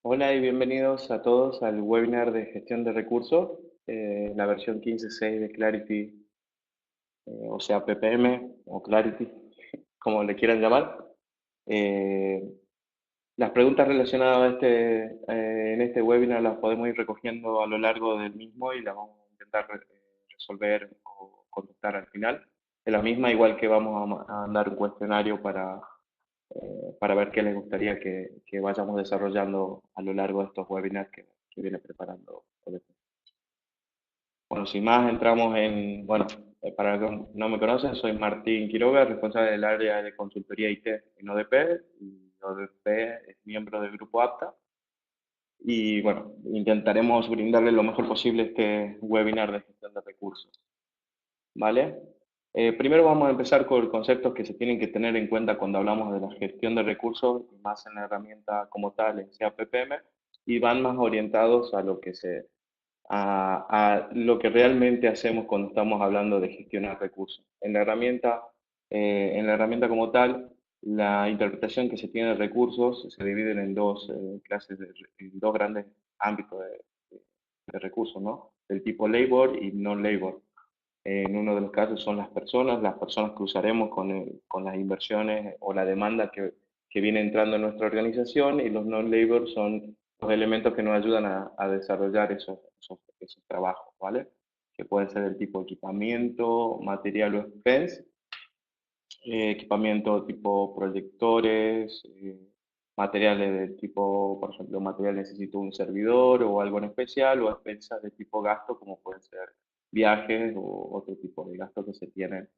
Hola y bienvenidos a todos al webinar de gestión de recursos, la versión 15.6 de Clarity, o sea, PPM o Clarity, como le quieran llamar. Eh, las preguntas relacionadas en este webinar las podemos ir recogiendo a lo largo del mismo y las vamos a intentar resolver o contestar al final de la misma, igual que vamos a mandar un cuestionario para ver qué les gustaría que vayamos desarrollando a lo largo de estos webinars que viene preparando. Bueno, sin más, entramos para los que no me conocen, soy Martín Quiroga, responsable del área de consultoría IT en ODP, y ODP es miembro del grupo APTA, y bueno, intentaremos brindarle lo mejor posible este webinar de gestión de recursos, ¿vale? Primero vamos a empezar con conceptos que se tienen que tener en cuenta cuando hablamos de la gestión de recursos, más en la herramienta como tal, en sea PPM, y van más orientados a a lo que realmente hacemos cuando estamos hablando de gestionar recursos. En la herramienta como tal, la interpretación que se tiene de recursos se divide en dos clases, en dos grandes ámbitos de recursos, ¿no? Del tipo labor y non-labor. En uno de los casos son las personas que usaremos con las inversiones o la demanda que viene entrando en nuestra organización, y los non-labor son los elementos que nos ayudan a desarrollar esos trabajos, ¿vale? Que pueden ser del tipo equipamiento, material o expense, equipamiento tipo proyectores, materiales de tipo, por ejemplo, material necesito un servidor o algo en especial, o expensas de tipo gasto, como pueden ser viajes o otro tipo de gastos que se tienen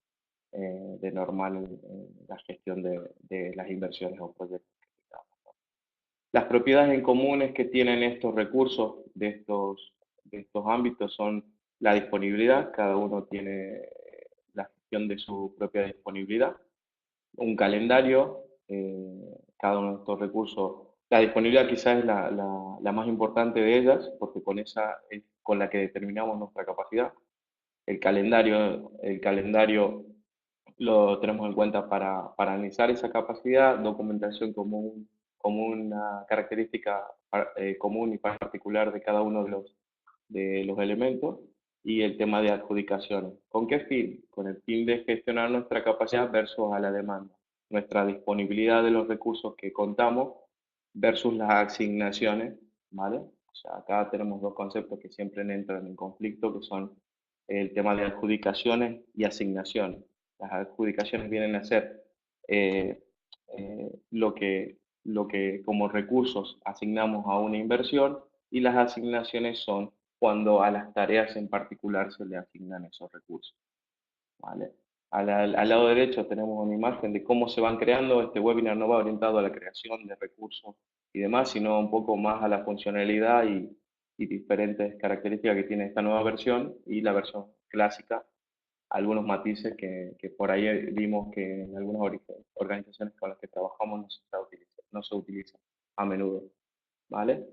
de normal en la gestión de las inversiones o proyectos que tengamos. Las propiedades en comunes que tienen estos recursos de estos ámbitos son la disponibilidad. Cada uno tiene la gestión de su propia disponibilidad, un calendario, cada uno de estos recursos. La disponibilidad quizás es la más importante de ellas, porque con esa es con la que determinamos nuestra capacidad. El calendario lo tenemos en cuenta para analizar esa capacidad, documentación como una característica común y particular de cada uno de los elementos, y el tema de adjudicaciones. ¿Con qué fin? Con el fin de gestionar nuestra capacidad versus a la demanda, nuestra disponibilidad de los recursos que contamos versus las asignaciones, ¿vale? O sea, acá tenemos dos conceptos que siempre entran en conflicto, que son el tema de adjudicaciones y asignaciones. Las adjudicaciones vienen a ser eh, lo que como recursos asignamos a una inversión, y las asignaciones son cuando a las tareas en particular se le asignan esos recursos, ¿vale? Al lado derecho tenemos una imagen de cómo se van creando. Este webinar no va orientado a la creación de recursos y demás, sino un poco más a la funcionalidad y diferentes características que tiene esta nueva versión y la versión clásica, algunos matices que por ahí vimos que en algunas organizaciones con las que trabajamos no se utiliza a menudo, ¿vale?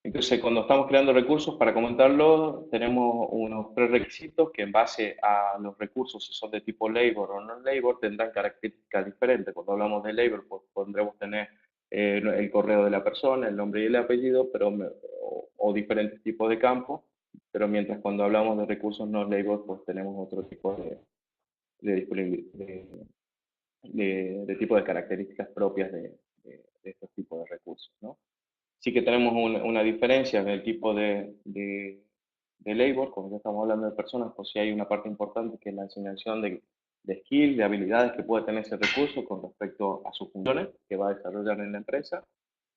Entonces, cuando estamos creando recursos, para comentarlo, tenemos unos prerequisitos que en base a los recursos, si son de tipo labor o non-labor, tendrán características diferentes. Cuando hablamos de labor, pues pondremos tener el correo de la persona, el nombre y el apellido, o diferentes tipos de campos, pero mientras cuando hablamos de recursos non-labor, pues tenemos otro tipo de tipo de características propias de estos tipos de recursos, ¿no? Sí que tenemos una diferencia en el tipo de labor. Cuando ya estamos hablando de personas, pues sí hay una parte importante que es la asignación de skills, de habilidades que puede tener ese recurso con respecto a sus funciones que va a desarrollar en la empresa,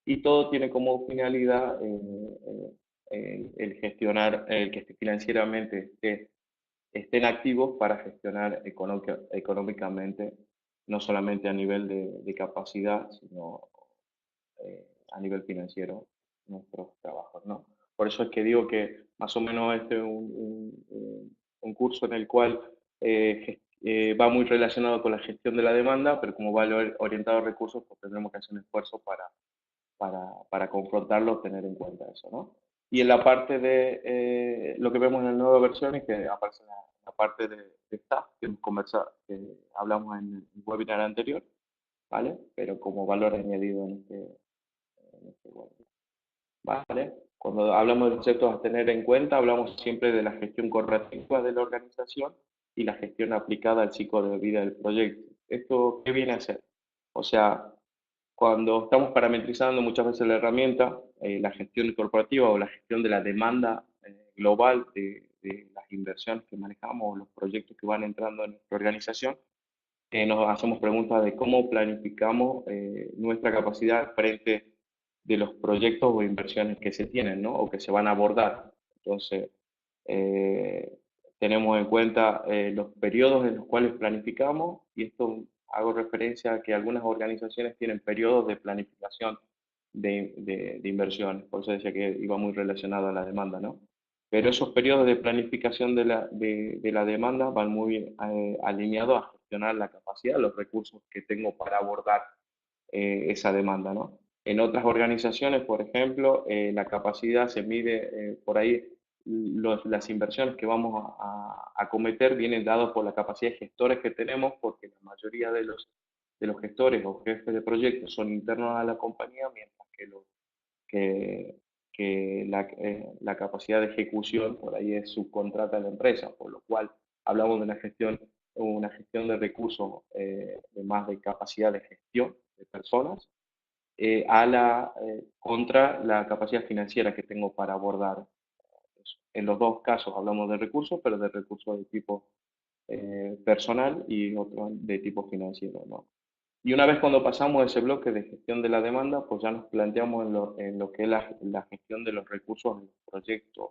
y todo tiene como finalidad el gestionar, el que financieramente estén activos para gestionar económicamente, no solamente a nivel de capacidad, sino a nivel financiero nuestros trabajos, ¿no? Por eso es que digo que más o menos este es un curso en el cual va muy relacionado con la gestión de la demanda, pero como va orientado a recursos, pues tendremos que hacer un esfuerzo para confrontarlo, tener en cuenta eso, ¿no? Y en la parte de lo que vemos en la nueva versión es que aparece la parte de staff que hemos conversado, que hablamos en el webinar anterior, ¿vale? Pero como valor añadido en este webinar. ¿vale? Cuando hablamos de conceptos a tener en cuenta, hablamos siempre de la gestión corporativa de la organización y la gestión aplicada al ciclo de vida del proyecto. ¿Esto qué viene a ser? O sea, cuando estamos parametrizando muchas veces la herramienta, la gestión corporativa o la gestión de la demanda global de las inversiones que manejamos o los proyectos que van entrando en nuestra organización, nos hacemos preguntas de cómo planificamos nuestra capacidad frente de los proyectos o inversiones que se tienen, ¿no? O que se van a abordar. Entonces, eh, tenemos en cuenta los periodos en los cuales planificamos, y esto hago referencia a que algunas organizaciones tienen periodos de planificación de inversiones, por eso decía que iba muy relacionado a la demanda, ¿no? Pero esos periodos de planificación de la demanda van muy alineados a gestionar la capacidad, los recursos que tengo para abordar esa demanda, ¿no? En otras organizaciones, por ejemplo, la capacidad se mide por ahí, las inversiones que vamos a cometer vienen dadas por la capacidad de gestores que tenemos, porque la mayoría de los gestores o jefes de proyectos son internos a la compañía, mientras que, que la capacidad de ejecución por ahí es subcontrata a la empresa, por lo cual hablamos de una gestión de recursos de más de capacidad de gestión de personas contra la capacidad financiera que tengo para abordar eso. En los dos casos hablamos de recursos, pero de recursos de tipo personal y otro de tipo financiero, ¿no? Y una vez cuando pasamos ese bloque de gestión de la demanda, pues ya nos planteamos en lo que es la gestión de los recursos en los proyectos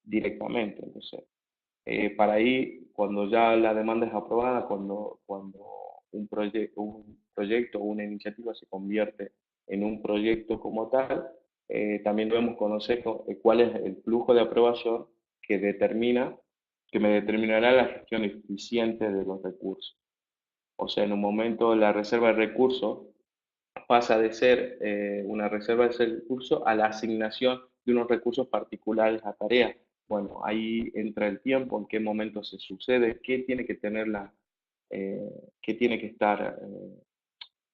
directamente. Entonces, para ahí, cuando ya la demanda es aprobada, cuando un proyecto o una iniciativa se convierte en un proyecto como tal, también debemos conocer cuál es el flujo de aprobación que determina, que me determinará la gestión eficiente de los recursos. O sea, en un momento la reserva de recursos pasa de ser una reserva de recursos a la asignación de unos recursos particulares a tareas. Bueno, ahí entra el tiempo, en qué momento se sucede, qué tiene que tener eh, qué tiene que estar,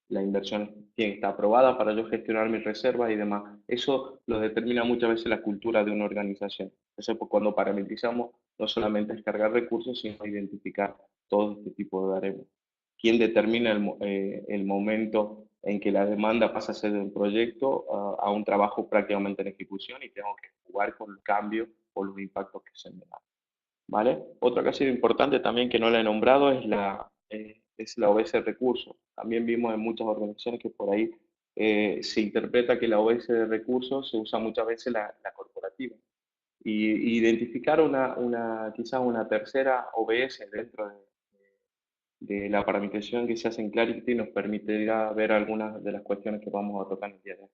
la inversión tiene que estar aprobada para yo gestionar mis reservas y demás. Eso lo determina muchas veces la cultura de una organización. Entonces, pues, cuando parametrizamos, no solamente es cargar recursos, sino identificar todo este tipo de baremos. ¿Quién determina el momento en que la demanda pasa a ser de un proyecto a un trabajo prácticamente en ejecución y tengo que jugar con el cambio o los impactos que se me dan? ¿Vale? Otra que ha sido importante también que no la he nombrado es la OS de recursos. También vimos en muchas organizaciones que por ahí se interpreta que la OS de recursos se usa muchas veces la corporativa. Y identificar quizás una tercera OBS dentro de la parametrización que se hace en Clarity nos permitirá ver algunas de las cuestiones que vamos a tocar en el día de hoy.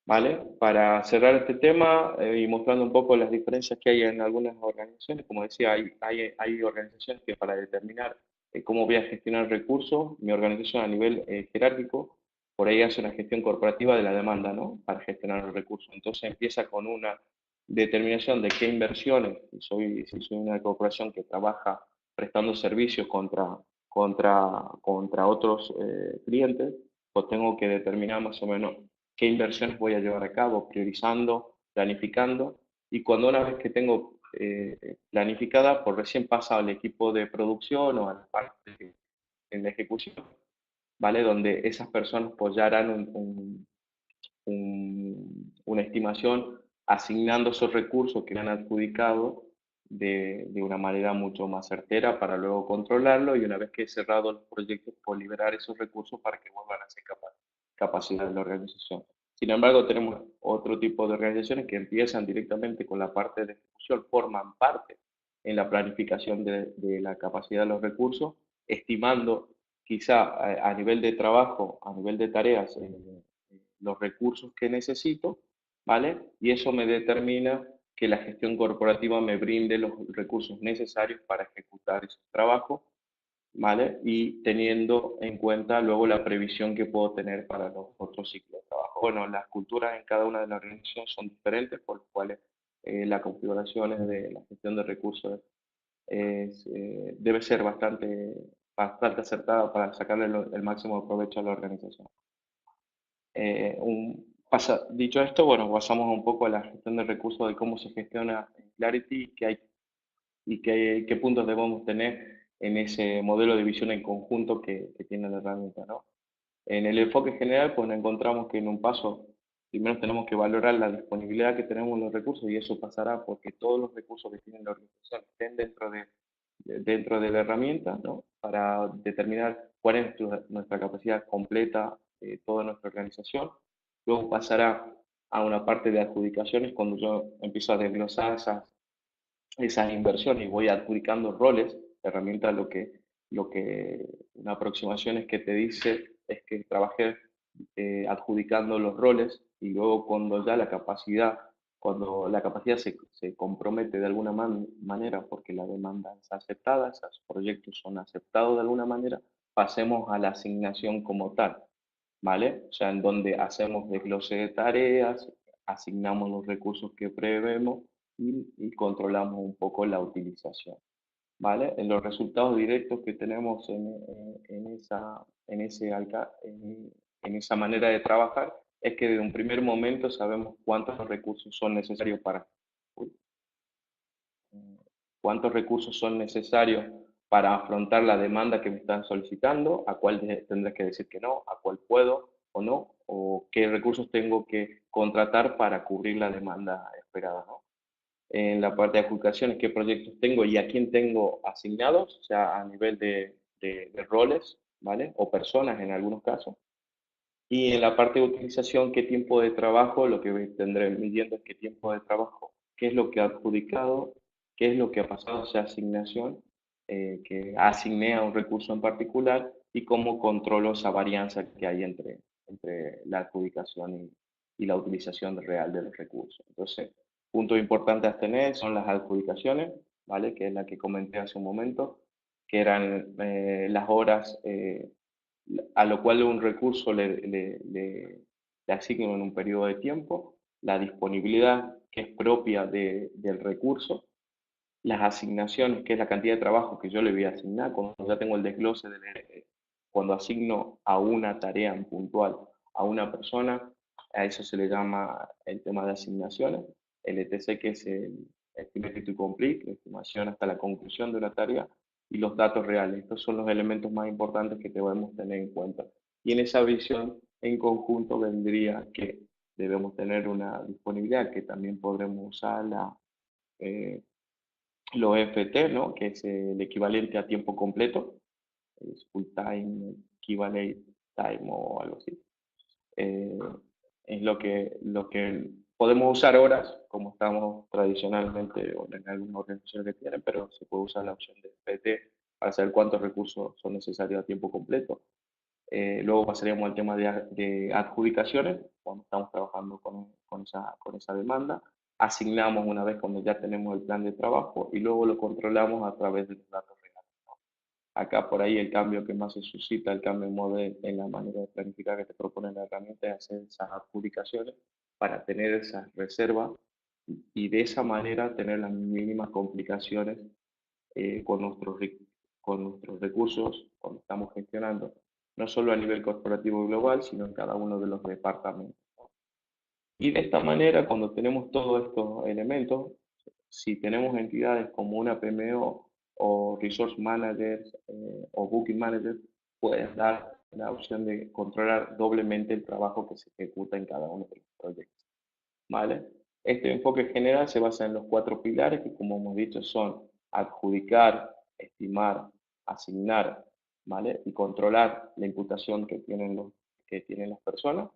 ¿Vale? Para cerrar este tema y mostrando un poco las diferencias que hay en algunas organizaciones, como decía, hay organizaciones que para determinar cómo voy a gestionar recursos, mi organización a nivel jerárquico, por ahí hace una gestión corporativa de la demanda, ¿no? Para gestionar los recursos. Entonces empieza con una determinación de qué inversiones, si soy una corporación que trabaja prestando servicios contra otros clientes, pues tengo que determinar más o menos qué inversiones voy a llevar a cabo, priorizando, planificando, y cuando una vez que tengo planificada, pues recién pasa al equipo de producción o a la parte en la ejecución, ¿vale? Donde esas personas pues ya harán una estimación asignando esos recursos que han adjudicado de una manera mucho más certera para luego controlarlo y una vez que he cerrado los proyectos, pues liberar esos recursos para que vuelvan a ser capacidad de la organización. Sin embargo, tenemos otro tipo de organizaciones que empiezan directamente con la parte de ejecución, forman parte en la planificación de la capacidad de los recursos, estimando quizá a nivel de trabajo, a nivel de tareas, los recursos que necesito, ¿vale? Y eso me determina que la gestión corporativa me brinde los recursos necesarios para ejecutar esos trabajos, ¿vale? Y teniendo en cuenta luego la previsión que puedo tener para los otros ciclos de trabajo. Bueno, las culturas en cada una de las organizaciones son diferentes, por lo cual la configuración de la gestión de recursos debe ser bastante acertada para sacarle el máximo provecho a la organización. Dicho esto, bueno, pasamos un poco a la gestión de recursos, de cómo se gestiona en Clarity, qué puntos debemos tener en ese modelo de visión en conjunto que tiene la herramienta, ¿no? En el enfoque general, pues nos encontramos que en un paso, primero tenemos que valorar la disponibilidad que tenemos en los recursos y eso pasará porque todos los recursos que tiene la organización estén dentro de la herramienta, ¿no? Para determinar cuál es nuestra capacidad completa, toda nuestra organización. Luego pasará a una parte de adjudicaciones cuando yo empiezo a desglosar esas inversiones y voy adjudicando roles. La herramienta lo que una aproximación es que te dice es que trabajé adjudicando los roles y luego cuando la capacidad se compromete de alguna manera porque la demanda es aceptada, esos proyectos son aceptados de alguna manera, pasemos a la asignación como tal, ¿vale? O sea, en donde hacemos desglose de tareas, asignamos los recursos que prevemos y controlamos un poco la utilización, ¿vale? En los resultados directos que tenemos en esa manera de trabajar es que desde un primer momento sabemos cuántos recursos son necesarios uy, cuántos recursos son necesarios para afrontar la demanda que me están solicitando, a cuál tendré que decir que no, a cuál puedo o no, o qué recursos tengo que contratar para cubrir la demanda esperada, ¿no? En la parte de adjudicaciones, qué proyectos tengo y a quién tengo asignados, o sea, a nivel de roles, ¿vale? O personas en algunos casos. Y en la parte de utilización, qué tiempo de trabajo, lo que tendré midiendo es qué tiempo de trabajo, qué es lo que ha adjudicado, qué es lo que ha pasado esa asignación, que asigné a un recurso en particular y cómo controlo esa varianza que hay entre la adjudicación y la utilización real de los recursos. Entonces, puntos importantes a tener son las adjudicaciones, ¿vale? Que es la que comenté hace un momento, que eran las horas a lo cual un recurso le asigno en un periodo de tiempo, la disponibilidad que es propia del recurso, las asignaciones, que es la cantidad de trabajo que yo le voy a asignar, cuando ya tengo el desglose cuando asigno a una tarea en puntual a una persona, a eso se le llama el tema de asignaciones, el ETC que es el Estimate to Complete, la estimación hasta la conclusión de una tarea, y los datos reales. Estos son los elementos más importantes que debemos tener en cuenta. Y en esa visión, en conjunto, vendría que debemos tener una disponibilidad que también podremos usar eh, los FT, ¿no? Que es el equivalente a tiempo completo, es full time, equivalent time o algo así. Eh, es lo que podemos usar horas, como estamos tradicionalmente o en algunas organizaciones que tienen, pero se puede usar la opción de FT para saber cuántos recursos son necesarios a tiempo completo. Luego pasaríamos al tema de adjudicaciones, cuando estamos trabajando con esa demanda. Asignamos una vez cuando ya tenemos el plan de trabajo y luego lo controlamos a través de los datos reales. Acá por ahí el cambio que más se suscita, el cambio de modelo en la manera de planificar que te propone la herramienta es hacer esas adjudicaciones para tener esas reservas y de esa manera tener las mínimas complicaciones eh, con, nuestros, con nuestros recursos cuando estamos gestionando, no solo a nivel corporativo y global, sino en cada uno de los departamentos. Y de esta manera, cuando tenemos todos estos elementos, si tenemos entidades como una PMO o Resource Managers o Booking Managers, puedes dar la opción de controlar doblemente el trabajo que se ejecuta en cada uno de los proyectos. ¿Vale? Este enfoque general se basa en los cuatro pilares que, como hemos dicho, son adjudicar, estimar, asignar, ¿vale? Y controlar la imputación que tienen las personas,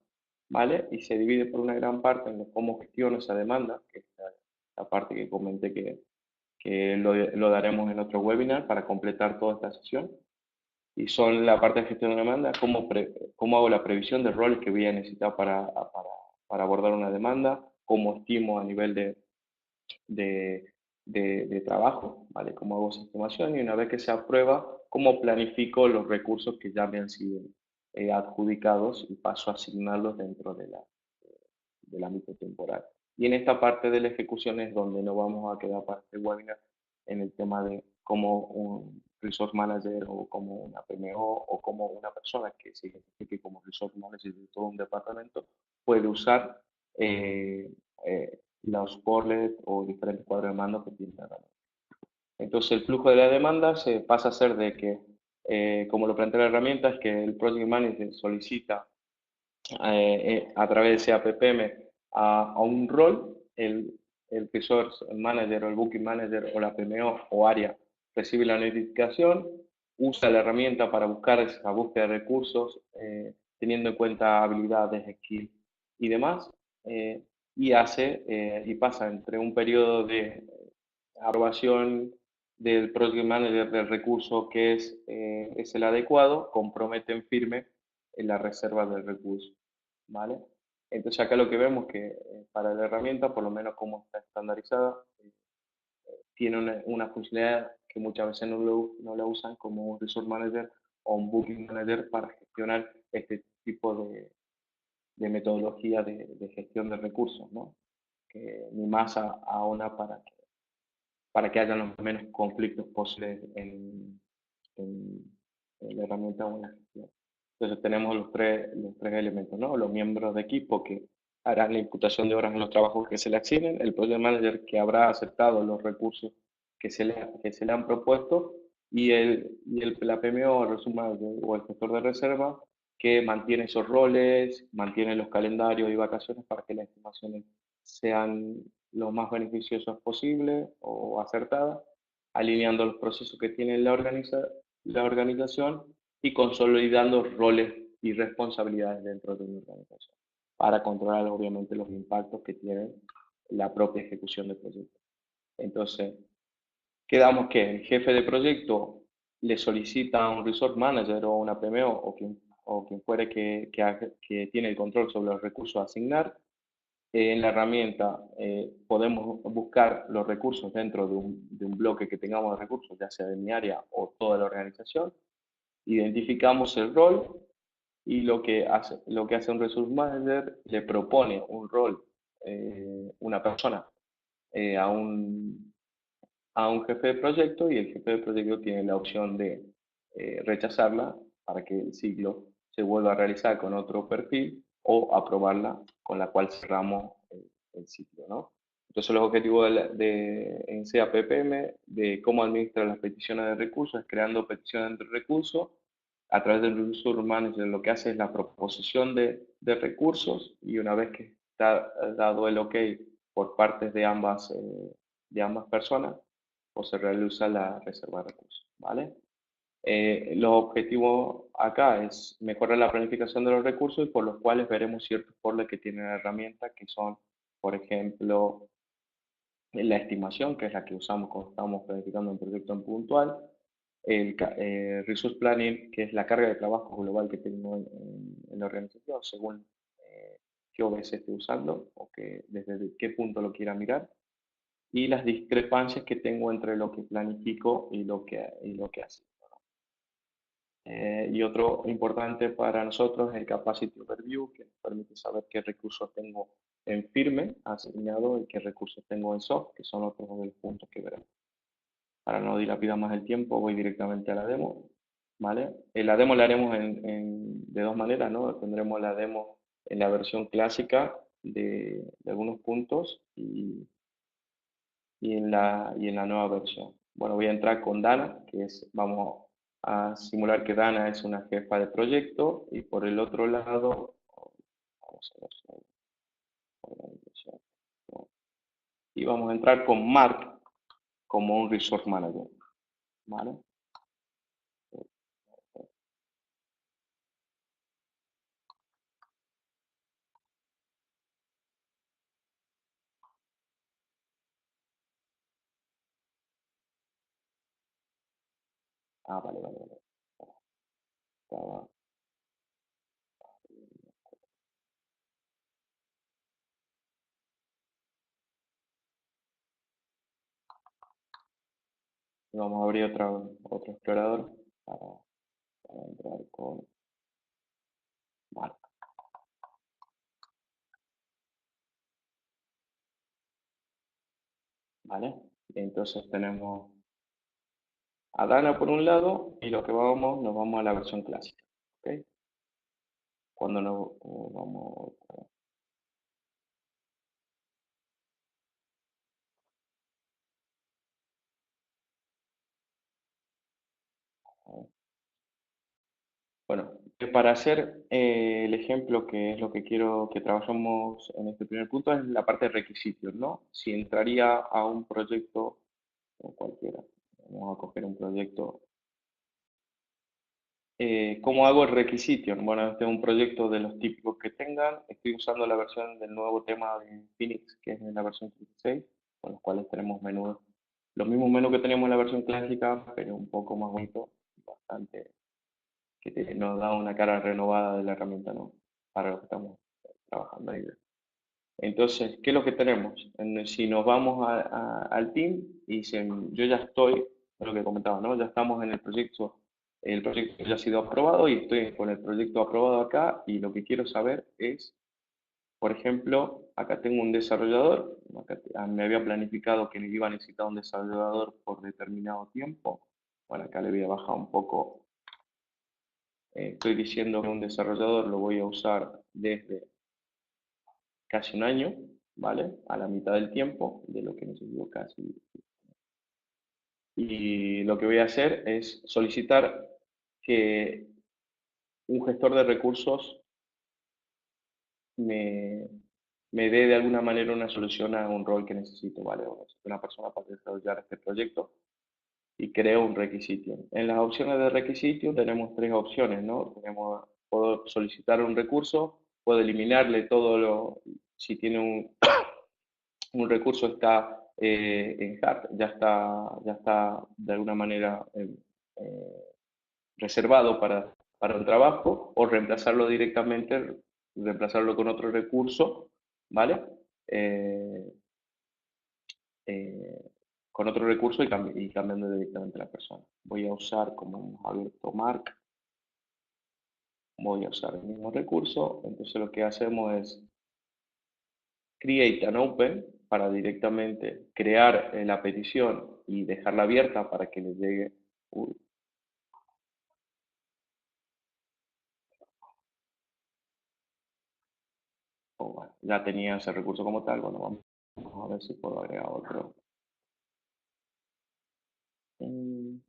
¿vale? Y se divide por una gran parte en cómo gestiono esa demanda, que es la parte que comenté que lo daremos en otro webinar para completar toda esta sesión. Y son la parte de gestión de demanda, cómo hago la previsión de roles que voy a necesitar para abordar una demanda, cómo estimo a nivel de, de trabajo, ¿vale? Cómo hago esa estimación y una vez que se aprueba, cómo planifico los recursos que ya me han sido adjudicados y paso a asignarlos dentro del ámbito temporal. Y en esta parte de la ejecución es donde nos vamos a quedar para este webinar en el tema de cómo un resource manager o como una PMO o como una persona que se identifique como resource manager de todo un departamento puede usar los portlet o diferentes cuadros de mando que tiene la herramienta. Entonces el flujo de la demanda se pasa a ser de que, como lo plantea la herramienta, es que el Project Manager solicita a través de APPM a un rol, el Resource Manager o el Booking Manager o la PMO o área recibe la notificación, usa la herramienta para buscar esa búsqueda de recursos, teniendo en cuenta habilidades, skills y demás, y y pasa entre un periodo de aprobación del Project Manager del recurso que es el adecuado, compromete en firme en la reserva del recurso, ¿vale? Entonces acá lo que vemos que para la herramienta, por lo menos como está estandarizada, tiene una funcionalidad que muchas veces no la usan como un Resource Manager o un Booking Manager para gestionar este tipo de metodología de gestión de recursos, ¿no? Que ni más a para que haya los menos conflictos posibles en, en la herramienta o en la gestión. Entonces tenemos los tres elementos, ¿no? Los miembros de equipo que harán la imputación de horas en los trabajos que se le asignen, el project manager que habrá aceptado los recursos que se le han propuesto la PMO, el resumen o el gestor de reserva que mantiene esos roles, mantiene los calendarios y vacaciones para que las estimaciones sean lo más beneficiosas posible o acertadas, alineando los procesos que tiene la organización y consolidando roles y responsabilidades dentro de una organización para controlar obviamente los impactos que tiene la propia ejecución del proyecto. Entonces, quedamos que el jefe de proyecto le solicita a un resource manager o una PMO o quien fuere que tiene el control sobre los recursos a asignar. En la herramienta podemos buscar los recursos dentro de un bloque que tengamos de recursos, ya sea de mi área o toda la organización. Identificamos el rol y lo que hace un resource manager le propone un rol, una persona, eh, a un, a un jefe de proyecto y el jefe de proyecto tiene la opción de rechazarla para que el ciclo se vuelva a realizar con otro perfil o aprobarla con la cual cerramos el ciclo, ¿no? Entonces los objetivos en CAPPM de cómo administrar las peticiones de recursos es creando peticiones de recursos a través del Resource Manager. Lo que hace es la proposición de recursos y una vez que está dado el OK por partes de ambas personas, o se realiza la reserva de recursos, ¿vale? Los objetivos acá es mejorar la planificación de los recursos y por los cuales veremos ciertos porles que tiene la herramienta, que son, por ejemplo, la estimación, que es la que usamos cuando estamos planificando un proyecto en puntual, Resource Planning, que es la carga de trabajo global que tengo en la organización, según qué OBS esté usando o desde qué punto lo quiera mirar, y las discrepancias que tengo entre lo que planifico y lo que hago. Y otro importante para nosotros es el Capacity Overview, que nos permite saber qué recursos tengo en firme asignado y qué recursos tengo en soft, que son otros de los puntos que veremos. Para no dilapidar más el tiempo, voy directamente a la demo, ¿vale? La demo la haremos de dos maneras, ¿no? Tendremos la demo en la versión clásica de algunos puntos y en la nueva versión. Bueno, voy a entrar con Dana, vamos a simular que Dana es una jefa de proyecto y por el otro lado, vamos a ver organización, ¿no? Y vamos a entrar con Mark como un Resource Manager, ¿vale? Vale, vale, vale. Estaba- Vamos a abrir otro explorador para entrar con Mark, ¿vale? Entonces tenemos a Dana por un lado y lo que nos vamos a la versión clásica, ¿ok? Cuando nos vamos A ver. Bueno, para hacer el ejemplo, que es lo que quiero que trabajemos en este primer punto, es la parte de requisitos, ¿no? Si entraría a un proyecto o cualquiera, vamos a coger un proyecto. ¿Cómo hago el requisito? Bueno, este es un proyecto de los típicos que tengan. Estoy usando la versión del nuevo tema de Phoenix, que es la versión 16, con los cuales tenemos menús, los mismos menús que teníamos en la versión clásica, pero un poco más bonito, bastante, nos da una cara renovada de la herramienta, ¿no? Para lo que estamos trabajando ahí. Entonces, ¿qué es lo que tenemos? Si nos vamos al team y yo ya estoy, es lo que comentaba, ¿no? Ya estamos en el proyecto ya ha sido aprobado y estoy con el proyecto aprobado acá y lo que quiero saber es, por ejemplo, acá tengo un desarrollador, me había planificado que iba a necesitar un desarrollador por determinado tiempo. Bueno, acá le voy a bajar un poco. Estoy diciendo que un desarrollador lo voy a usar desde casi un año, ¿vale? A la mitad del tiempo de lo que necesito casi. Y lo que voy a hacer es solicitar que un gestor de recursos me, me dé de alguna manera una solución a un rol que necesito, ¿vale? O necesito una persona para desarrollar este proyecto y creo un requisito. En las opciones de requisito tenemos tres opciones, ¿no? Puedo solicitar un recurso, puedo eliminarle todo si tiene un recurso está en hard, ya está de alguna manera eh, reservado para un trabajo, o reemplazarlo directamente, reemplazarlo con otro recurso, ¿vale? Eh, eh, con otro recurso y cambiando directamente la persona. Voy a usar, como hemos abierto Mark, voy a usar el mismo recurso, entonces lo que hacemos es create an open para directamente crear la petición y dejarla abierta para que le llegue. Uy, bueno, ya tenía ese recurso como tal. Bueno, vamos a ver si puedo agregar otro. Mm,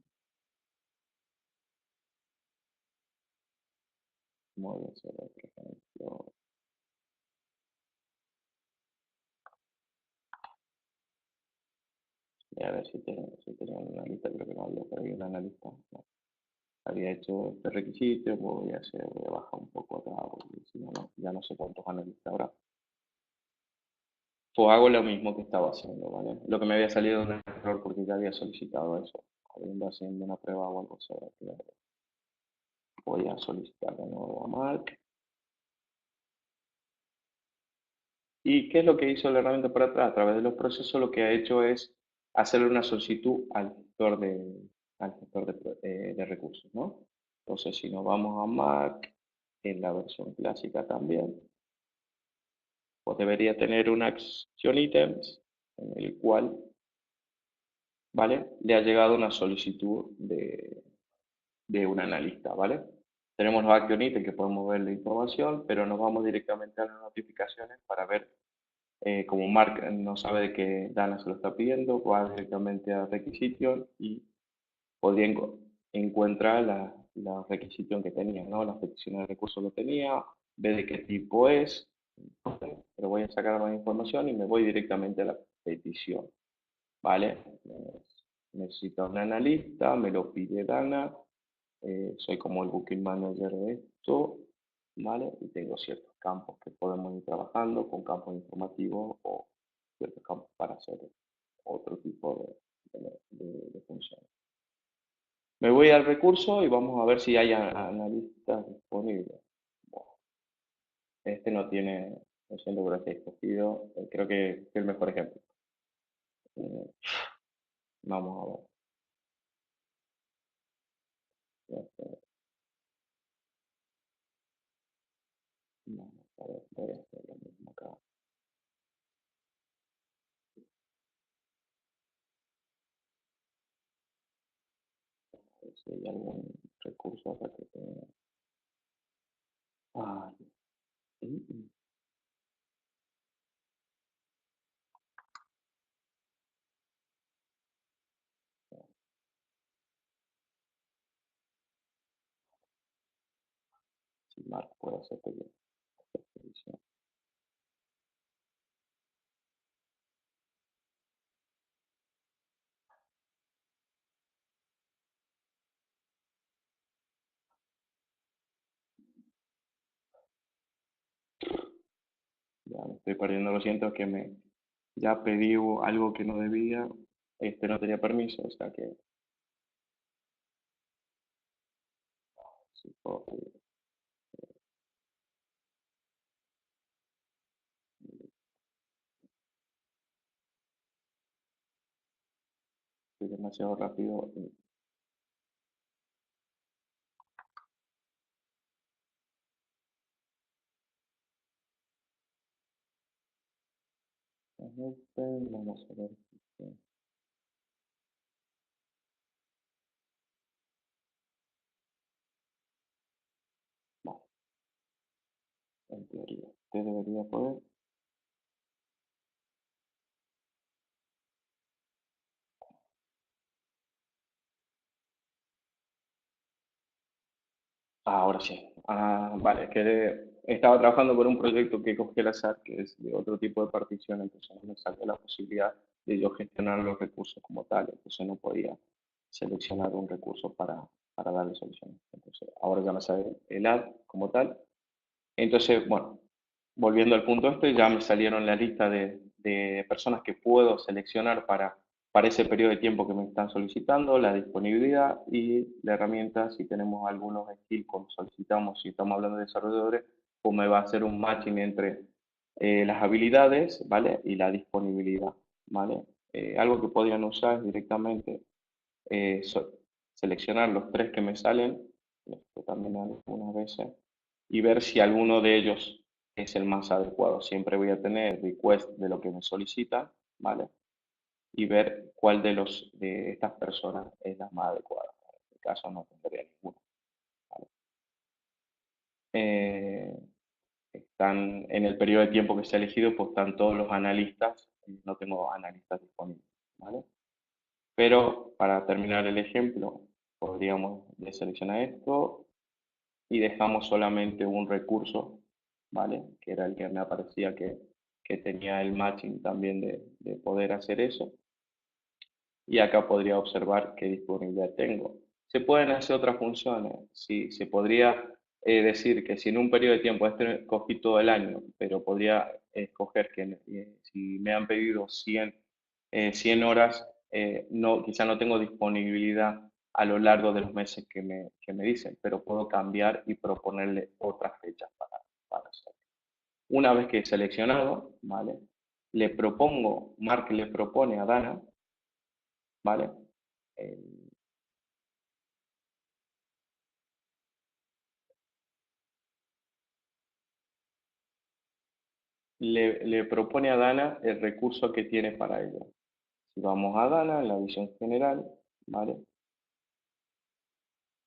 Voy a hacer otro ejemplo. Y a ver si tenía una lista, creo que no había, pero había una analista. No, había hecho este requisito, voy a bajar un poco atrás, porque si no, ya no sé cuántos analistas habrá. Pues hago lo mismo que estaba haciendo, ¿vale? Lo que me había salido un error porque ya había solicitado eso, haciendo una prueba o algo así. Voy a solicitar de nuevo a Mark. ¿Y qué es lo que hizo la herramienta por atrás? A través de los procesos lo que ha hecho es hacerle una solicitud al gestor de recursos, ¿no? Entonces, si nos vamos a Mark, en la versión clásica también, pues debería tener una acción ítems en el cual, ¿vale? Le ha llegado una solicitud de un analista, ¿vale? Tenemos los action items que podemos ver la información, pero nos vamos directamente a las notificaciones para ver, como Mark no sabe de qué Dana se lo está pidiendo, va directamente a requisition y podría encuentra la requisición que tenía, ¿no? Las peticiones de recursos que tenía, ve de qué tipo es, pero voy a sacar más información y me voy directamente a la petición, ¿vale? Necesito un analista, me lo pide Dana, soy como el booking manager de esto, ¿vale? Y tengo ciertos campos que podemos ir trabajando con campos informativos o ciertos campos para hacer otro tipo de funciones. Me voy al recurso y vamos a ver si hay analistas disponibles. Bueno, este no tiene, lo siento por este escogido, creo que es el mejor ejemplo. Eh, Vamos a ver. Este, Vamos a ver, voy a hacer lo mismo acá. A ver si hay algún recurso acá que tenga. Ah, mm, mm. Mark puede hacerte bien. Ya me estoy perdiendo, lo siento, que ya pedí algo que no debía, este no tenía permiso, o sea que sí, fui demasiado rápido. Vamos a ver. Vale, en teoría, te debería poder. Ahora sí. Vale, es que estaba trabajando por un proyecto que cogí al azar, que es de otro tipo de partición, entonces no me salió la posibilidad de yo gestionar los recursos como tal, entonces no podía seleccionar un recurso para darle solución. Entonces, ahora ya me sale el add como tal. Entonces, bueno, volviendo al punto este, ya me salieron la lista de personas que puedo seleccionar para ese periodo de tiempo que me están solicitando, la disponibilidad y la herramienta, si tenemos algunos skills como solicitamos, si estamos hablando de desarrolladores, pues me va a hacer un matching entre las habilidades, ¿vale? Y la disponibilidad, ¿vale? Algo que podrían usar es directamente eh, so- seleccionar los tres que me salen, esto también algunas veces, y ver si alguno de ellos es el más adecuado. Siempre voy a tener request de lo que me solicitan, ¿vale? Y ver cuál de estas personas es la más adecuada. En este caso no tendría ninguno, ¿vale? Eh, Están en el periodo de tiempo que se ha elegido, pues están todos los analistas, no tengo analistas disponibles, ¿vale? Pero para terminar el ejemplo, podríamos deseleccionar esto y dejamos solamente un recurso, ¿vale? Que era el que me aparecía que tenía el matching también de poder hacer eso. Y acá podría observar qué disponibilidad tengo. Se pueden hacer otras funciones. Sí, se podría decir que si en un periodo de tiempo, este cogí todo el año, pero podría escoger que si me han pedido 100 horas, no, quizá no tengo disponibilidad a lo largo de los meses que me dicen, pero puedo cambiar y proponerle otras fechas para hacerlo. Una vez que he seleccionado, ¿vale? Le propongo, Mark le propone a Dana, ¿vale? Eh, le propone a Dana el recurso que tiene para ella. Si vamos a Dana, en la visión general, ¿vale?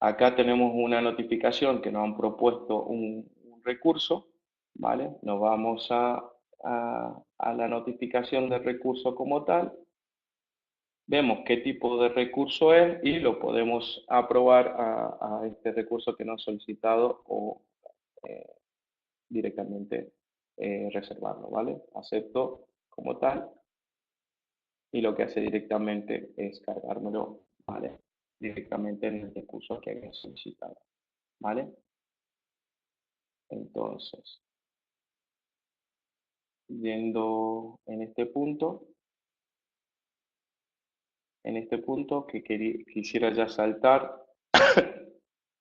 Acá tenemos una notificación que nos han propuesto un recurso, ¿vale? Nos vamos a la notificación del recurso como tal, vemos qué tipo de recurso es y lo podemos aprobar a este recurso que nos ha solicitado o eh, directamente reservarlo, ¿vale? Acepto como tal y lo que hace directamente es cargármelo, ¿vale? Directamente en el recurso que había solicitado, ¿vale? Entonces, yendo en este punto que quisiera ya saltar,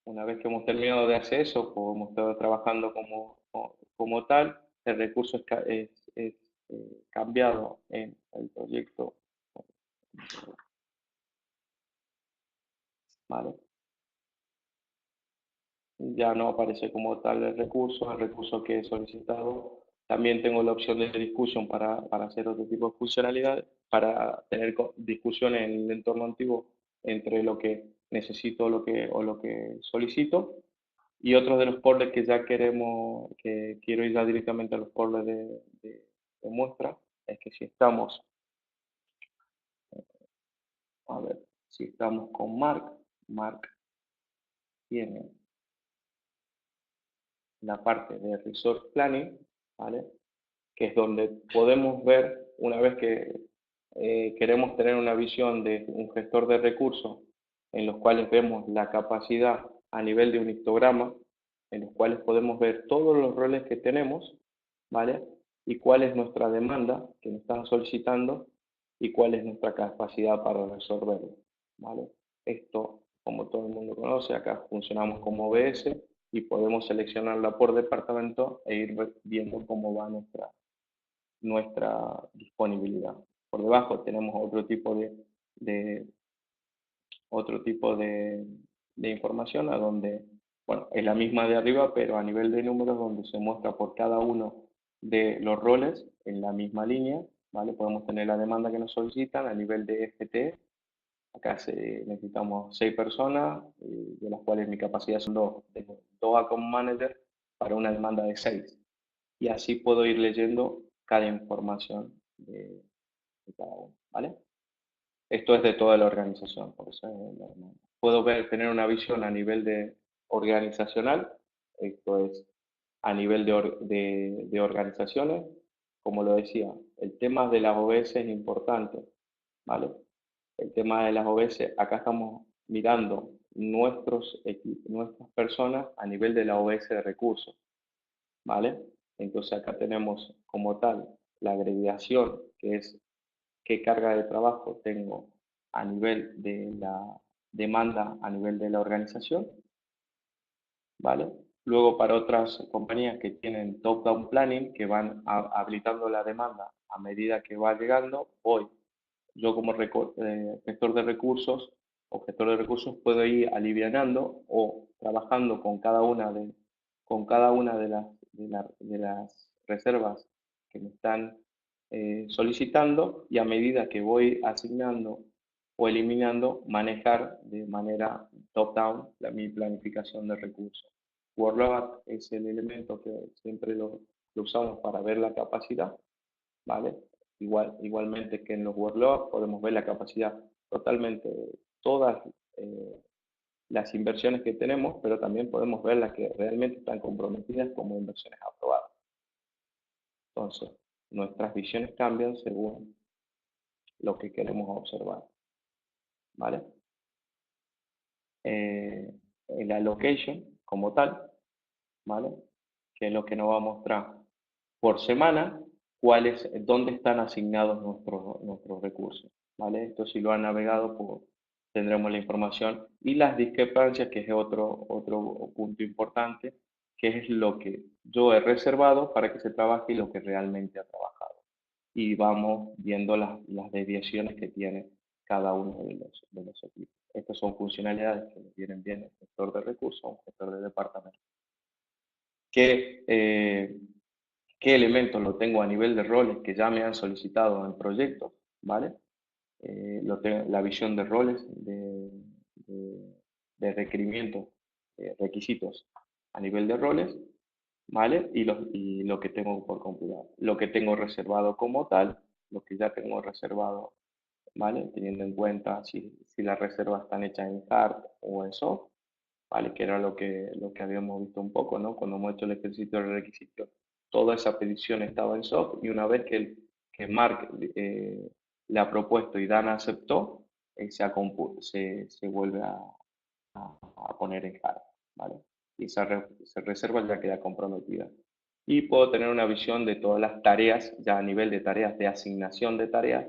una vez que hemos terminado de hacer eso, pues hemos estado trabajando como tal, el recurso es cambiado en el proyecto, ¿vale? Ya no aparece como tal el recurso que he solicitado. También tengo la opción de discussion para hacer otro tipo de funcionalidades, para tener discusión en el entorno antiguo entre lo que necesito o lo que solicito. Y otro de los portales que ya que quiero ir ya directamente a los portales de muestra, es que si estamos, a ver, si estamos con Mark tiene la parte de Resource Planning, ¿vale? Que es donde podemos ver, una vez que queremos tener una visión de un gestor de recursos, en los cuales vemos la capacidad a nivel de un histograma, en los cuales podemos ver todos los roles que tenemos, ¿vale? Y cuál es nuestra demanda que nos están solicitando y cuál es nuestra capacidad para resolverlo, ¿vale? Esto, como todo el mundo conoce, acá funcionamos como OBS y podemos seleccionarla por departamento e ir viendo cómo va nuestra disponibilidad. Por debajo tenemos de, otro tipo de información a donde, bueno, es la misma de arriba, pero a nivel de números donde se muestra por cada uno de los roles en la misma línea, ¿vale? Podemos tener la demanda que nos solicitan a nivel de FTE. Acá necesitamos 6 personas, de las cuales mi capacidad son 2. Tengo 2 account managers para una demanda de 6. Y así puedo ir leyendo cada información de cada uno, ¿vale? Esto es de toda la organización, por eso puedo tener una visión a nivel de organizacional, esto es a nivel de organizaciones, como lo decía, el tema de las OBS es importante, ¿vale? El tema de las OBS, acá estamos mirando nuestros equipos, nuestras personas a nivel de la OBS de recursos, ¿vale? Entonces acá tenemos como tal la agregación, que es qué carga de trabajo tengo a nivel de la demanda, a nivel de la organización, ¿vale? Luego para otras compañías que tienen top-down planning, que van habilitando la demanda a medida que va llegando, yo como gestor de recursos o gestor de recursos puedo ir alivianando o trabajando con cada una de las reservas que me están solicitando, y a medida que voy asignando o eliminando, manejar de manera top-down mi planificación de recursos. Workload es el elemento que siempre lo usamos para ver la capacidad, ¿vale? Igualmente que en los workloads podemos ver la capacidad totalmente, todas eh, las inversiones que tenemos, pero también podemos ver las que realmente están comprometidas como inversiones aprobadas. Entonces, nuestras visiones cambian según lo que queremos observar, ¿vale? El allocation como tal, ¿vale? Que es lo que nos va a mostrar por semana dónde están asignados nuestros recursos, ¿vale? Esto si lo han navegado, pues tendremos la información y las discrepancias, que es otro punto importante, que es lo que yo he reservado para que se trabaje y lo que realmente ha trabajado. Y vamos viendo las desviaciones que tiene cada uno de los equipos. Estas son funcionalidades que le vienen bien el gestor de recursos o un gestor de departamento. ¿Qué, qué elementos lo tengo a nivel de roles que ya me han solicitado en proyectos? ¿Vale? La visión de roles, de requerimientos, requisitos a nivel de roles, ¿vale? Y lo que tengo por computar. Lo que tengo reservado como tal, lo que ya tengo reservado, ¿vale? Teniendo en cuenta si las reservas están hechas en hard o en soft, ¿vale? Que era lo que habíamos visto un poco, ¿no? Cuando hemos hecho el ejercicio de requisitos, toda esa petición estaba en soft y una vez que Mark le ha propuesto y Dana aceptó, se vuelve a poner en hard, ¿vale? Y esa reserva ya queda comprometida. Y puedo tener una visión de todas las tareas, ya a nivel de tareas, de asignación de tareas,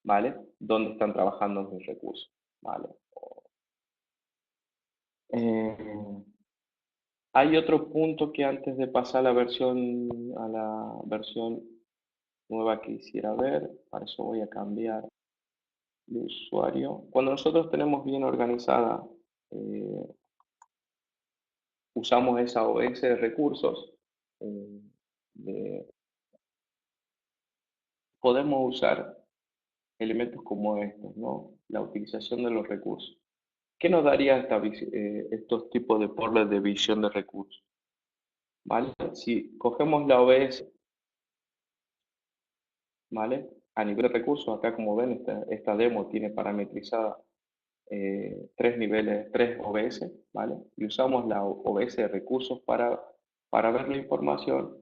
¿vale? Dónde están trabajando mis recursos, ¿vale? Eh, Hay otro punto que antes de pasar a la versión nueva quisiera ver, para eso voy a cambiar de usuario. Cuando nosotros tenemos bien organizada, eh, usamos esa OS de recursos, eh, de- podemos usar elementos como estos, ¿no? La utilización de los recursos. ¿Qué nos daría estos tipos de portales de visión de recursos? ¿Vale? Si cogemos la OBS, ¿vale? A nivel de recursos, acá como ven, esta demo tiene parametrizada 3 niveles, 3 OBS, ¿vale? Y usamos la OBS de recursos para Para ver la información,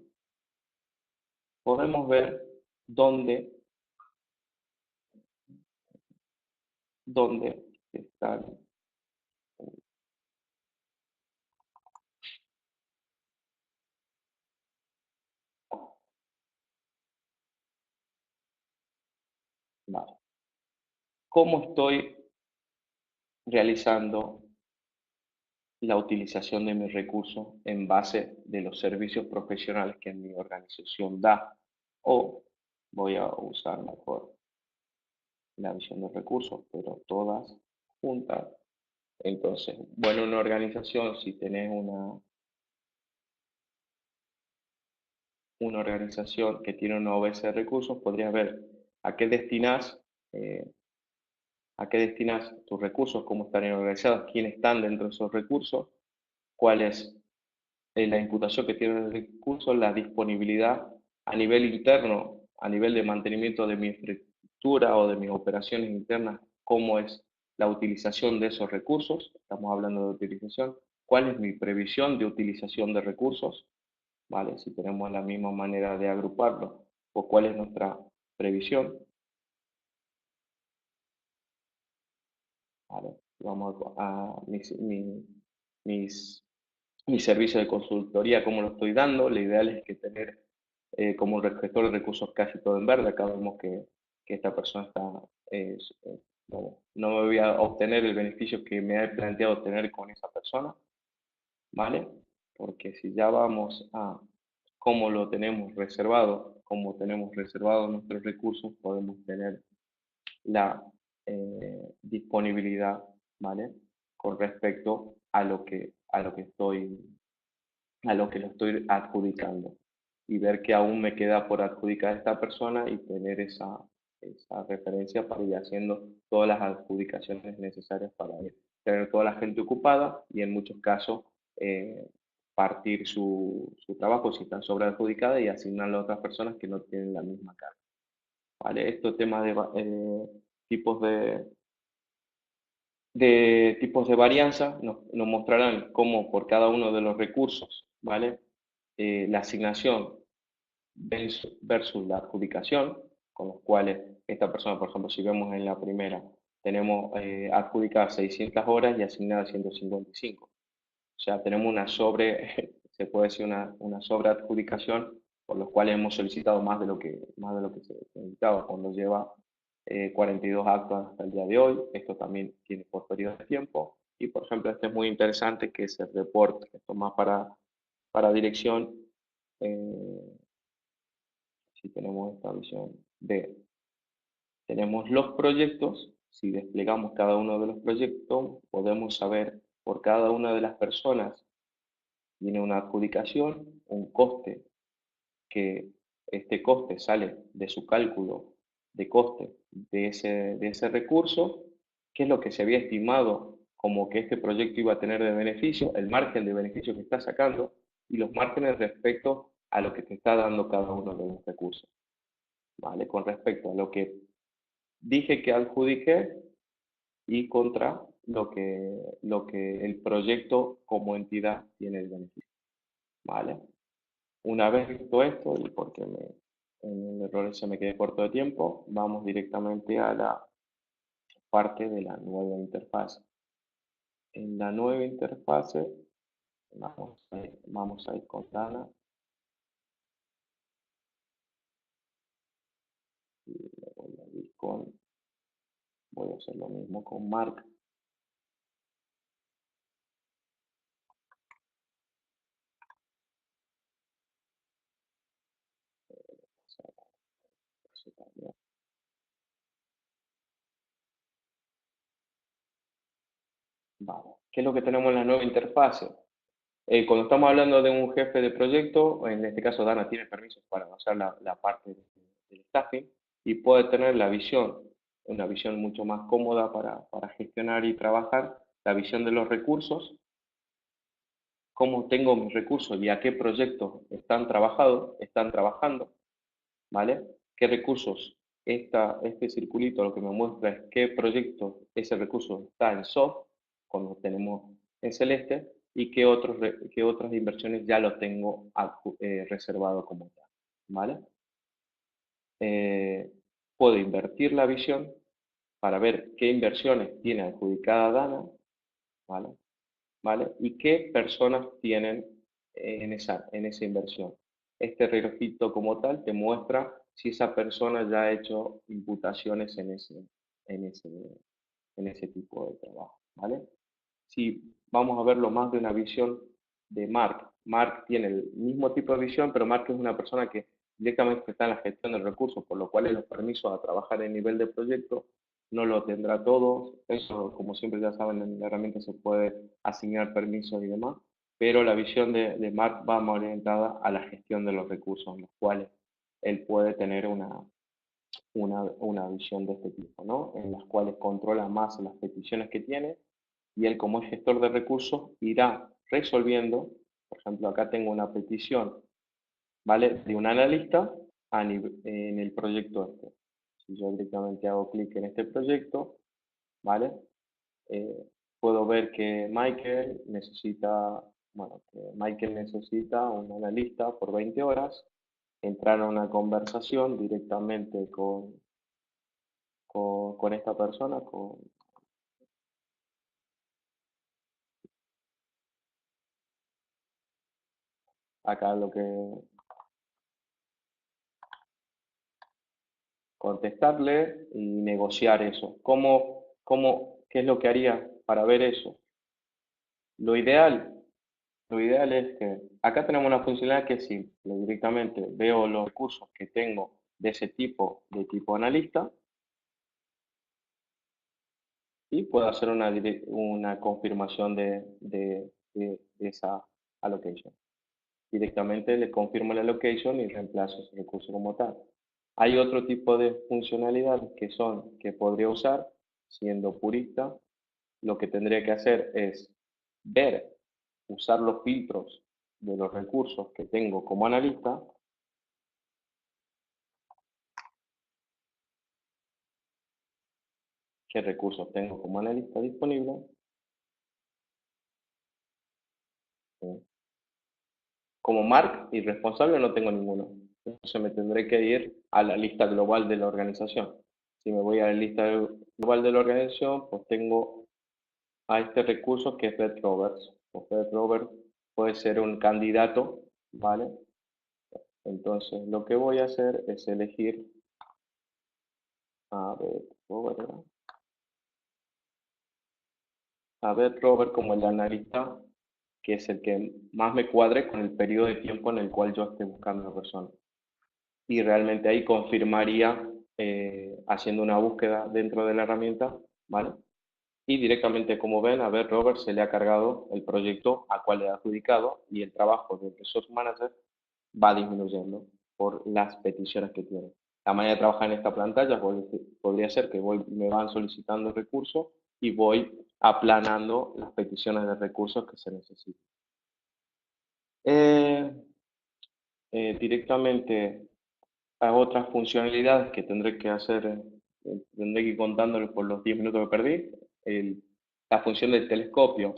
podemos ver dónde, dónde están. Vale. ¿Cómo estoy realizando la utilización de mis recursos en base de los servicios profesionales que mi organización da? O voy a usar mejor la visión de recursos, pero todas juntas. Entonces, bueno, una organización, si tenés una organización que tiene una OBS de recursos, podrías ver a qué destinas, eh, a qué destinas tus recursos, cómo están organizados, quiénes están dentro de esos recursos, cuál es la imputación que tiene el recurso, la disponibilidad a nivel interno, a nivel de mantenimiento de mi infraestructura o de mis operaciones internas, cómo es la utilización de esos recursos, estamos hablando de utilización, cuál es mi previsión de utilización de recursos, ¿vale? Si tenemos la misma manera de agruparlo, o cuál es nuestra previsión, ¿vale? Vamos a mis mi servicio de consultoría, cómo lo estoy dando. Lo ideal es que tener como un gestor de recursos casi todo en verde. Acá vemos que esta persona está, no me voy a obtener el beneficio que me he planteado tener con esa persona, ¿vale? Porque si ya vamos a cómo lo tenemos reservado, cómo tenemos reservados nuestros recursos, podemos tener la disponibilidad, ¿vale? Con respecto a lo que estoy a lo que lo estoy adjudicando y ver que aún me queda por adjudicar a esta persona y tener esa referencia para ir haciendo todas las adjudicaciones necesarias para tener toda la gente ocupada y en muchos casos eh, partir su trabajo si están sobreadjudicadas y asignarlo a otras personas que no tienen la misma carga. ¿Vale? Estos temas de tipos tipos de varianza nos mostrarán cómo por cada uno de los recursos, ¿vale? La asignación versus la adjudicación, con los cuales esta persona, por ejemplo, si vemos en la primera, tenemos adjudicadas 600 horas y asignadas 155. O sea, tenemos una se puede decir una sobreadjudicación, por los cuales hemos solicitado más de lo que se necesitaba cuando lleva 42 actos hasta el día de hoy. Esto también tiene por periodo de tiempo. Y, por ejemplo, este es muy interesante, que es el report, esto más para dirección, eh, si tenemos esta visión de, tenemos los proyectos, si desplegamos cada uno de los proyectos, podemos saber por cada una de las personas tiene una adjudicación, un coste, que este coste sale de su cálculo de coste de ese recurso, qué es lo que se había estimado como que este proyecto iba a tener de beneficio, el margen de beneficio que está sacando y los márgenes respecto a lo que te está dando cada uno de los recursos. ¿Vale? Con respecto a lo que dije que adjudiqué y contra lo que el proyecto como entidad tiene el beneficio. ¿Vale? Una vez visto esto, y porque en el error se me quedé corto de tiempo, vamos directamente a la parte de la nueva interfaz. En la nueva interfase, vamos a ir con Dana y le voy a ir voy a hacer lo mismo con Mark. Vale. ¿Qué es lo que tenemos en la nueva interfase? Cuando estamos hablando de un jefe de proyecto, en este caso Dana tiene permisos para hacer la parte del staffing y puede tener la visión, una visión mucho más cómoda para gestionar y trabajar, la visión de los recursos, cómo tengo mis recursos y a qué proyectos están trabajando, ¿vale? ¿Qué recursos? Este circulito lo que me muestra es qué proyecto ese recurso está en soft, cuando tenemos en celeste, y qué otras inversiones ya lo tengo reservado como tal, ¿vale? Eh, Puedo invertir la visión para ver qué inversiones tiene adjudicada Dana, ¿vale? ¿Vale? Y qué personas tienen en esa inversión. Este relojito como tal te muestra si esa persona ya ha hecho imputaciones en ese, en ese tipo de trabajo, ¿vale? Si vamos a verlo más de una visión de Mark, Mark tiene el mismo tipo de visión, pero Mark es una persona que directamente está en la gestión de recursos, por lo cual los permisos a trabajar en nivel de proyecto no lo tendrá todo. Eso, como siempre ya saben, en la herramienta se puede asignar permisos y demás, pero la visión de Mark va más orientada a la gestión de los recursos, en los cuales él puede tener una visión de este tipo, ¿no? En las cuales controla más las peticiones que tiene y él como es gestor de recursos irá resolviendo, por ejemplo, acá tengo una petición, ¿vale? De un analista en el proyecto este. Si yo directamente hago clic en este proyecto, ¿vale? Eh, Puedo ver que Michael necesita un analista por 20 horas, entrar a una conversación directamente con esta persona, acá lo que contestarle y negociar eso. ¿Qué es lo que haría para ver eso? Lo ideal, lo ideal es que acá tenemos una funcionalidad que es simple. Directamente veo los recursos que tengo de ese tipo, de tipo analista, y puedo hacer una confirmación de esa allocation. Directamente le confirmo la allocation y reemplazo ese recurso como tal. Hay otro tipo de funcionalidades que podría usar, siendo purista, lo que tendría que hacer es ver, usar los filtros de los recursos que tengo como analista, qué recursos tengo como analista disponible. Como Mark y responsable no tengo ninguno. Entonces me tendré que ir a la lista global de la organización. Si me voy a la lista global de la organización, pues tengo a este recurso que es Fed Roberts. O Fed Roberts puede ser un candidato, ¿vale? Entonces lo que voy a hacer es elegir a Fed Robert, ¿verdad? A Fed Robert como el analista, que es el que más me cuadre con el periodo de tiempo en el cual yo esté buscando a la persona. Y realmente ahí confirmaría haciendo una búsqueda dentro de la herramienta, ¿vale? Y directamente, como ven, a ver, Robert se le ha cargado el proyecto a cual le ha adjudicado y el trabajo del Resource Manager va disminuyendo por las peticiones que tiene. La manera de trabajar en esta pantalla podría ser que me van solicitando recursos y voy aplanando las peticiones de recursos que se necesitan. Eh, Directamente a otras funcionalidades que tendré que hacer, tendré que ir contándole por los 10 minutos que perdí. La función del telescopio.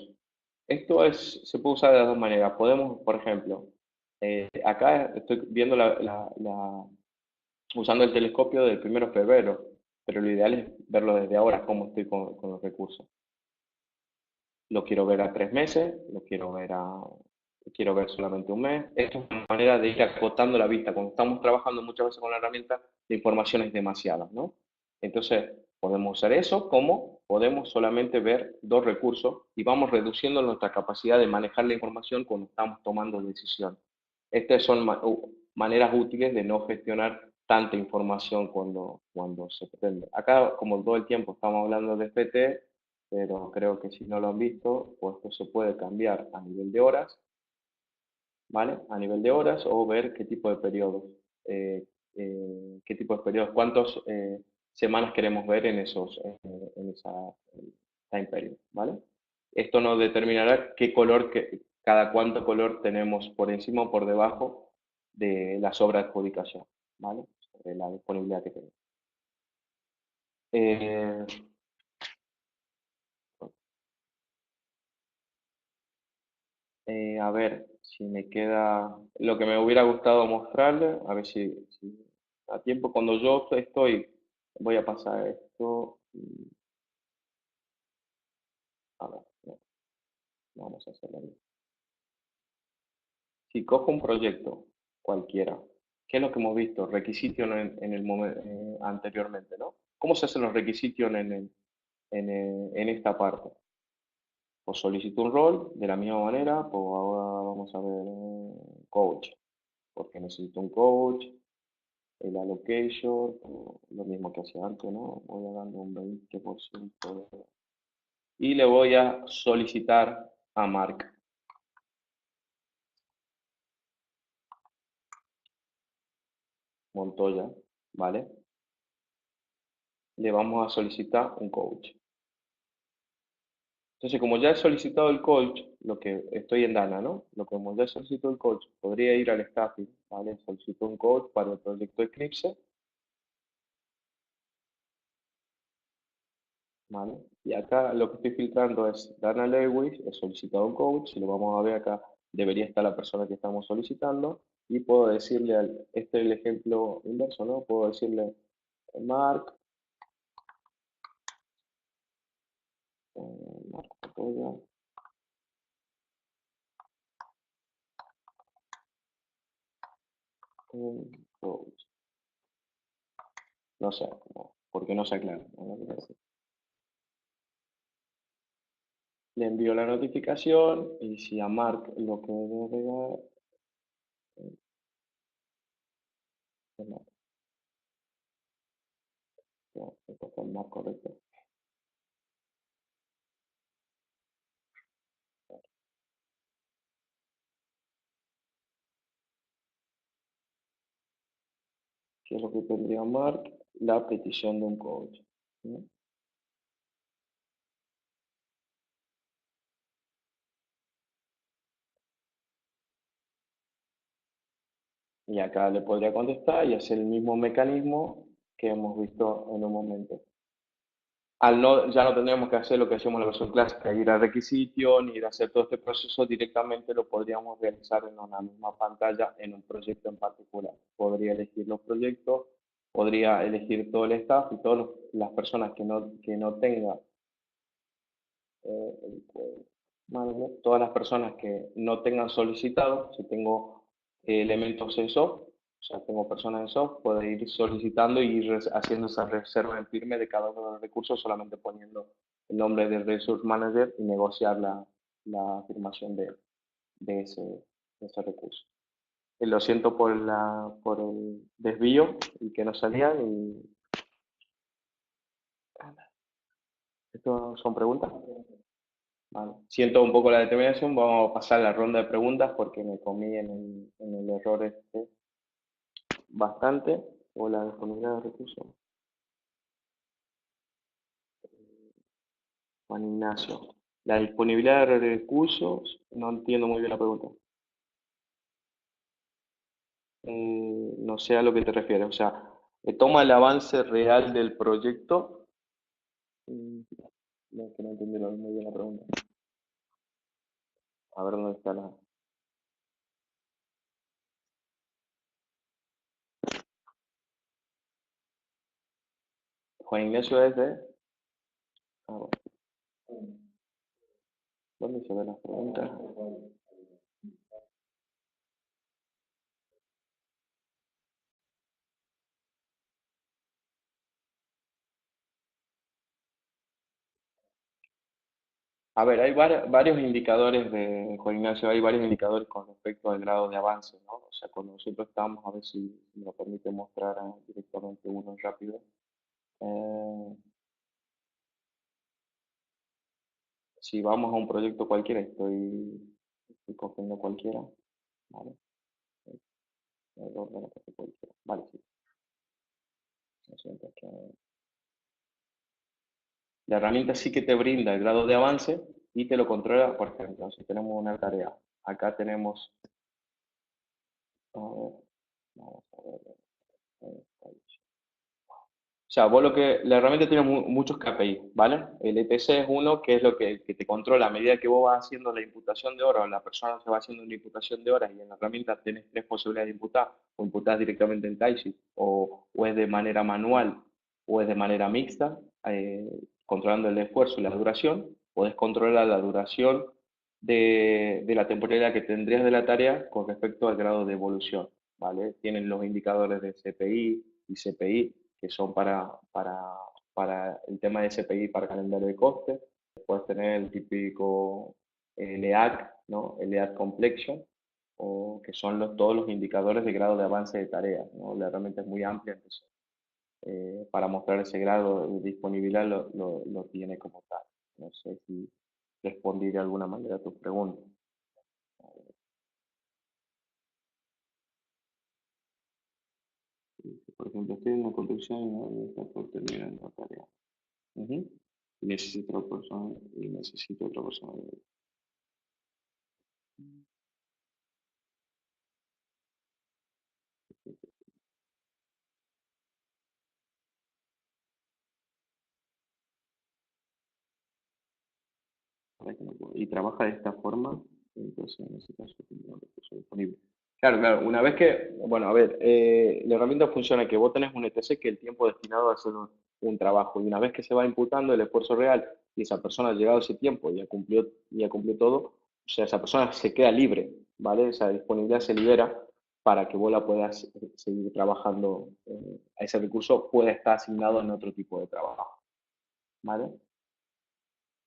Se puede usar de las dos maneras. Podemos, por ejemplo, acá estoy viendo usando el telescopio del 1 de febrero, pero lo ideal es verlo desde ahora, cómo estoy con los recursos. Lo quiero ver a 3 meses, quiero ver solamente un mes. Esto es una manera de ir acotando la vista. Cuando estamos trabajando muchas veces con la herramienta, la información es demasiada, ¿no? Entonces, podemos usar eso como podemos solamente ver dos recursos y vamos reduciendo nuestra capacidad de manejar la información cuando estamos tomando decisiones. Estas son maneras útiles de no gestionar tanta información cuando se pretende. Acá, como todo el tiempo estamos hablando de FT, pero creo que si no lo han visto, pues esto se puede cambiar a nivel de horas, ¿vale? A nivel de horas o ver qué tipo de periodos, cuántas semanas queremos ver en esa time period, ¿vale? Esto nos determinará cada cuánto color tenemos por encima o por debajo de la sobreadjudicación, ¿vale? De la disponibilidad que tenemos. Eh, A ver si me queda lo que me hubiera gustado mostrarle, a ver si a tiempo. Cuando yo estoy, voy a pasar esto. A ver, no, vamos a hacerlo bien. Si cojo un proyecto cualquiera, ¿qué es lo que hemos visto? Requisitos en el anteriormente, ¿no? ¿Cómo se hacen los requisitos en esta parte? Pues solicito un rol de la misma manera, pues ahora vamos a ver coach, porque necesito un coach, el allocation, lo mismo que hacía antes, ¿no? Voy a darle un 20% y le voy a solicitar a Mark Montoya, ¿vale? Le vamos a solicitar un coach. Entonces, como ya he solicitado el coach, lo que estoy en Dana, ¿no? Lo que como ya solicitado el coach, podría ir al staffing, ¿vale? Solicito un coach para el proyecto Eclipse, ¿vale? Y acá lo que estoy filtrando es Dana Lewis, he solicitado un coach, si lo vamos a ver acá, debería estar la persona que estamos solicitando, y puedo decirle, este es el ejemplo inverso, ¿no? Puedo decirle, Mark, Mark Montoya, un coach. No sé, porque no se aclara, ¿no? Le envío la notificación y si a Mark lo que debe dar, no, no, esto fue el más correcto. ¿Qué es lo que tendría Mark? La petición de un coach, ¿no? Y acá le podría contestar y hacer el mismo mecanismo que hemos visto en un momento. Ya no tendríamos que hacer lo que hacemos en la versión clásica, ir a requisición, ir a hacer todo este proceso, directamente lo podríamos realizar en una misma pantalla en un proyecto en particular. Podría elegir los proyectos, podría elegir todo el staff y todas las personas que no tengan todas las personas que no tengan solicitado, si tengo elementos en soft, o sea, tengo personas en soft, puedo ir solicitando y ir haciendo esa reserva en firme de cada uno de los recursos, solamente poniendo el nombre del Resource Manager y negociar la afirmación de ese recurso. Lo siento por el desvío y que no salía. Y, ¿esto son preguntas? Vale. Siento un poco la determinación, vamos a pasar a la ronda de preguntas porque me comí en el error este bastante. O la disponibilidad de recursos. Juan Ignacio. La disponibilidad de recursos, no entiendo muy bien la pregunta. No sé a lo que te refieres. O sea, toma el avance real del proyecto. Mm, No, que no entendí muy bien la pregunta. A ver dónde está la. Juan Ignacio es de. A ver, ¿dónde se ven las preguntas? A ver, hay varios indicadores de, Juan Ignacio, hay varios indicadores con respecto al grado de avance, ¿no? O sea, cuando nosotros estamos, a ver si me permite mostrar directamente uno rápido. Eh, si vamos a un proyecto cualquiera, estoy cogiendo cualquiera, ¿vale? Error de la cosa cualquiera. Vale, sí. Lo siento, la herramienta sí que te brinda el grado de avance y te lo controla, por ejemplo, si tenemos una tarea. Acá tenemos, a ver, vamos a ver, O sea, vos lo que, la herramienta tiene muchos KPI, ¿vale? El ETC es uno que es lo que te controla a medida que vos vas haciendo la imputación de horas, o la persona se va haciendo una imputación de horas y en la herramienta tenés tres posibilidades de imputar, o imputás directamente en Typeseat, o es de manera manual, o es de manera mixta, controlando el esfuerzo y la duración, podés controlar la duración de la temporalidad que tendrías de la tarea con respecto al grado de evolución, ¿vale? Tienen los indicadores de CPI y CPI que son para el tema de CPI para calendario de costes. Puedes tener el típico LEAC, ¿no? El LEAC Complexion, o que son todos los indicadores de grado de avance de tareas, ¿no? La herramienta es muy amplia, entonces para mostrar ese grado de disponibilidad lo tiene como tal. No sé si respondí de alguna manera a tu pregunta. Por ejemplo, estoy en una construcción y no está por terminar la tarea. Ujú. Y necesito otra persona, y necesito otra persona. Para que no pueda- Y trabaja de esta forma, entonces en ese caso tendrá un recurso disponible. Claro, claro, una vez que, bueno, a ver, la herramienta funciona que vos tenés un ETC que es el tiempo destinado a hacer un trabajo, y una vez que se va imputando el esfuerzo real y esa persona ha llegado ese tiempo y ha cumplido todo, o sea, esa persona se queda libre, ¿vale? Esa disponibilidad se libera para que vos la puedas seguir trabajando, a ese recurso puede estar asignado en otro tipo de trabajo, ¿vale?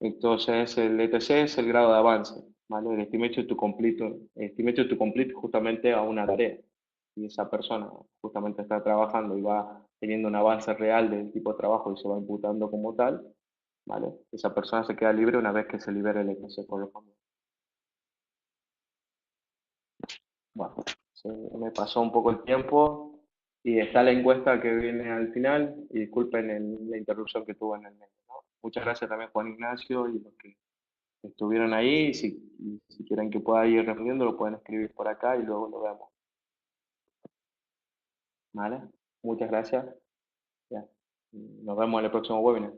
Entonces, el ETC es el grado de avance, ¿vale? El estimate to complete justamente a una tarea. Y esa persona justamente está trabajando y va teniendo un avance real del tipo de trabajo y se va imputando como tal, ¿vale? Esa persona se queda libre una vez que se libere el ETC por los fondos. Bueno, se me pasó un poco el tiempo y está la encuesta que viene al final y disculpen la interrupción que tuve en el medio, ¿no? Muchas gracias también Juan Ignacio y los que estuvieron ahí. Si quieren que pueda ir respondiendo, lo pueden escribir por acá y luego lo vemos. ¿Vale? Muchas gracias. Ya. Nos vemos en el próximo webinar.